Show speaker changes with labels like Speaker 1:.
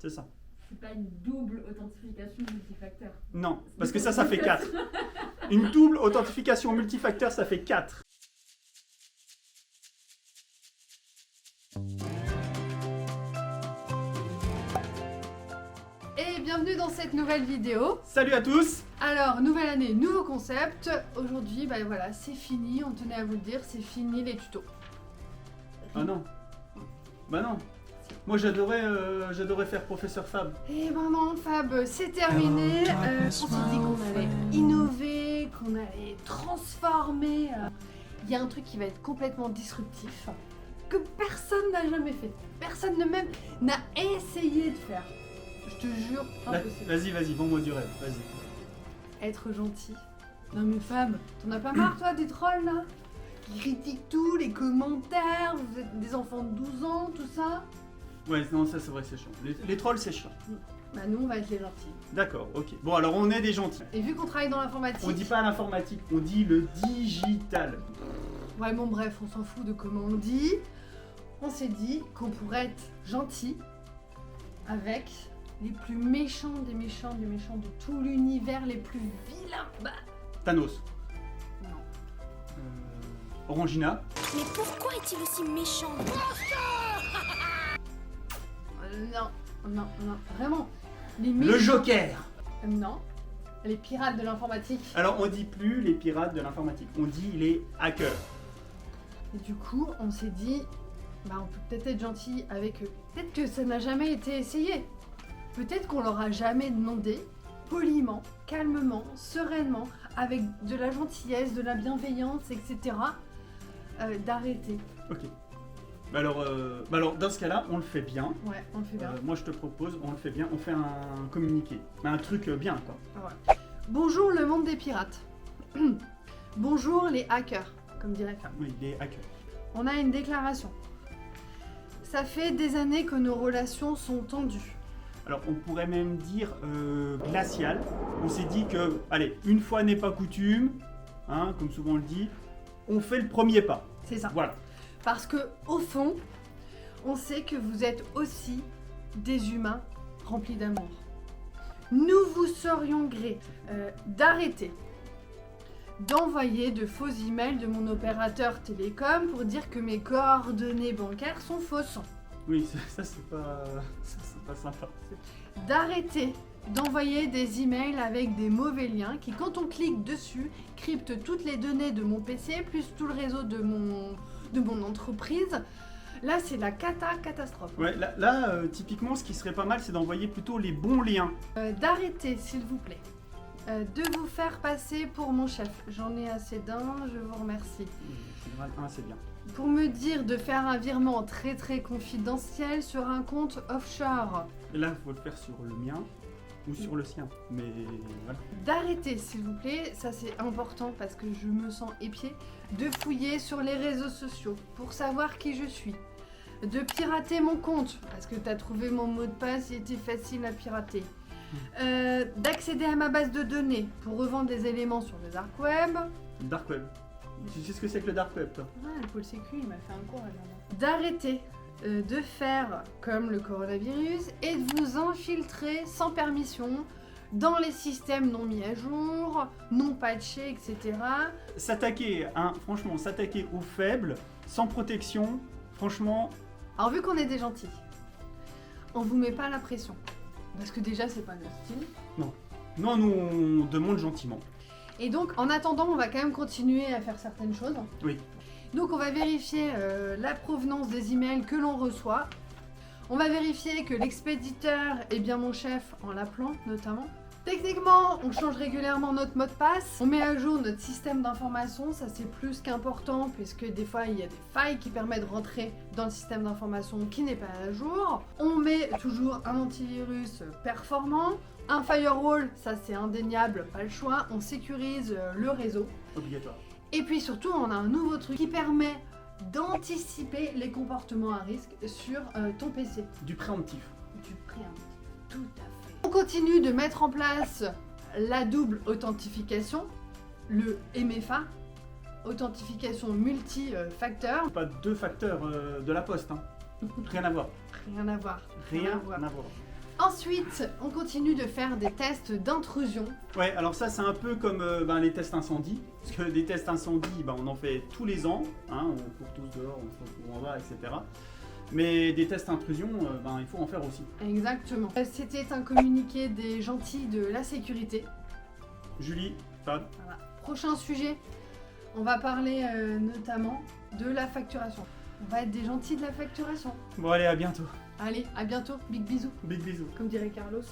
Speaker 1: C'est ça.
Speaker 2: C'est pas une double authentification multifacteur.
Speaker 1: Non, parce que ça fait 4. Une double authentification multifacteur, ça fait 4.
Speaker 3: Et bienvenue dans cette nouvelle vidéo.
Speaker 1: Salut à tous.
Speaker 3: Alors, nouvelle année, nouveau concept. Aujourd'hui, bah voilà, c'est fini, on tenait à vous le dire, c'est fini les tutos.
Speaker 1: Ah non. Bah non. Moi j'adorais faire professeur Fab.
Speaker 3: Et ben non, Fab, c'est terminé. On s'est dit qu'on allait innover, qu'on allait transformer. Il y a un truc qui va être complètement disruptif, que personne n'a jamais fait. Personne même n'a essayé de faire. Je te jure, impossible.
Speaker 1: Vas-y, vends-moi du rêve, vas-y.
Speaker 3: Être gentil. Non mais Fab, t'en as pas marre toi des trolls là qui critiquent tout, les commentaires, vous êtes des enfants de 12 ans, tout ça.
Speaker 1: Ouais, non, ça c'est vrai, c'est chiant. Les trolls, c'est chiant.
Speaker 3: Bah nous on va être les gentils.
Speaker 1: D'accord, ok. Bon, alors on est des gentils.
Speaker 3: Et vu qu'on travaille dans l'informatique...
Speaker 1: On dit pas l'informatique, on dit le digital.
Speaker 3: Ouais bon bref, on s'en fout de comment on dit. On s'est dit qu'on pourrait être gentil avec les plus méchants des méchants de tout l'univers, les plus vilains. Bah...
Speaker 1: Thanos.
Speaker 3: Non.
Speaker 1: Orangina.
Speaker 4: Mais pourquoi est-il aussi méchant?
Speaker 3: Non, vraiment. Les
Speaker 1: Le
Speaker 3: méchants...
Speaker 1: Joker.
Speaker 3: Non. Les pirates de l'informatique.
Speaker 1: Alors on dit plus les pirates de l'informatique, on dit les hackers.
Speaker 3: Et du coup, on s'est dit, bah on peut peut-être être gentil avec eux. Peut-être que ça n'a jamais été essayé. Peut-être qu'on leur a jamais demandé, poliment, calmement, sereinement, avec de la gentillesse, de la bienveillance, etc., d'arrêter.
Speaker 1: Ok. Alors dans ce cas-là, on le fait bien.
Speaker 3: Ouais, on le fait bien.
Speaker 1: Moi je te propose, on le fait bien, on fait un communiqué. Un truc bien quoi.
Speaker 3: Ouais. Bonjour le monde des pirates. Bonjour les hackers, comme dirait Fab.
Speaker 1: Oui, les hackers.
Speaker 3: On a une déclaration. Ça fait des années que nos relations sont tendues.
Speaker 1: Alors on pourrait même dire glacial. On s'est dit que, allez, une fois n'est pas coutume, hein, comme souvent on le dit, on fait le premier pas.
Speaker 3: C'est ça.
Speaker 1: Voilà.
Speaker 3: Parce que au fond, on sait que vous êtes aussi des humains remplis d'amour. Nous vous serions gré d'arrêter d'envoyer de faux emails de mon opérateur télécom pour dire que mes coordonnées bancaires sont fausses.
Speaker 1: Oui, ça c'est pas sympa.
Speaker 3: D'arrêter d'envoyer des emails avec des mauvais liens qui, quand on clique dessus, cryptent toutes les données de mon PC plus tout le réseau de mon entreprise. Là, c'est la catastrophe.
Speaker 1: Ouais, là typiquement, ce qui serait pas mal, c'est d'envoyer plutôt les bons liens.
Speaker 3: D'arrêter, s'il vous plaît, de vous faire passer pour mon chef. J'en ai assez d'un, je vous remercie.
Speaker 1: Général 1, c'est bien.
Speaker 3: Pour me dire de faire un virement très très confidentiel sur un compte offshore.
Speaker 1: Et là, il faut le faire sur le mien ou sur le sien. Mais voilà.
Speaker 3: D'arrêter, s'il vous plaît, ça c'est important parce que je me sens épiée, de fouiller sur les réseaux sociaux pour savoir qui je suis. De pirater mon compte, parce que t'as trouvé mon mot de passe, il était facile à pirater. D'accéder à ma base de données pour revendre des éléments sur le dark web.
Speaker 1: Le dark web. Tu sais ce que c'est que le dark web, toi?
Speaker 3: Ouais, le pôle sécu, il m'a fait un cours récemment. D'arrêter de faire comme le coronavirus et de vous infiltrer sans permission dans les systèmes non mis à jour, non patchés, etc.
Speaker 1: S'attaquer, hein, franchement, s'attaquer aux faibles, sans protection, franchement...
Speaker 3: Alors vu qu'on est des gentils, on vous met pas la pression. Parce que déjà, c'est pas notre style.
Speaker 1: Non, nous, on demande gentiment.
Speaker 3: Et donc, en attendant, on va quand même continuer à faire certaines choses.
Speaker 1: Oui.
Speaker 3: Donc, on va vérifier la provenance des emails que l'on reçoit. On va vérifier que l'expéditeur est bien mon chef en l'appelant, notamment. Techniquement, on change régulièrement notre mot de passe. On met à jour notre système d'information, ça c'est plus qu'important puisque des fois il y a des failles qui permettent de rentrer dans le système d'information qui n'est pas à jour. On met toujours un antivirus performant. Un firewall, ça c'est indéniable, pas le choix. On sécurise le réseau.
Speaker 1: Obligatoire.
Speaker 3: Et puis surtout, on a un nouveau truc qui permet d'anticiper les comportements à risque sur ton PC.
Speaker 1: Du préemptif.
Speaker 3: Du préemptif, tout à fait. On continue de mettre en place la double authentification, le MFA, authentification multi-facteur.
Speaker 1: Pas deux facteurs de la poste, hein. Rien à voir.
Speaker 3: Rien à voir.
Speaker 1: Rien à voir.
Speaker 3: Ensuite, on continue de faire des tests d'intrusion.
Speaker 1: Ouais, alors ça c'est un peu comme les tests incendie, parce que des tests incendie, on en fait tous les ans, hein, on court tous dehors, on se retrouve en bas, etc. Mais des tests intrusion, il faut en faire aussi.
Speaker 3: Exactement. C'était un communiqué des gentils de la sécurité.
Speaker 1: Julie, Fab,
Speaker 3: Voilà. Prochain sujet, on va parler notamment de la facturation. On va être des gentils de la facturation.
Speaker 1: bon allez, à bientôt.
Speaker 3: Allez, à bientôt, big bisous,
Speaker 1: Big bisous.
Speaker 3: comme dirait Carlos.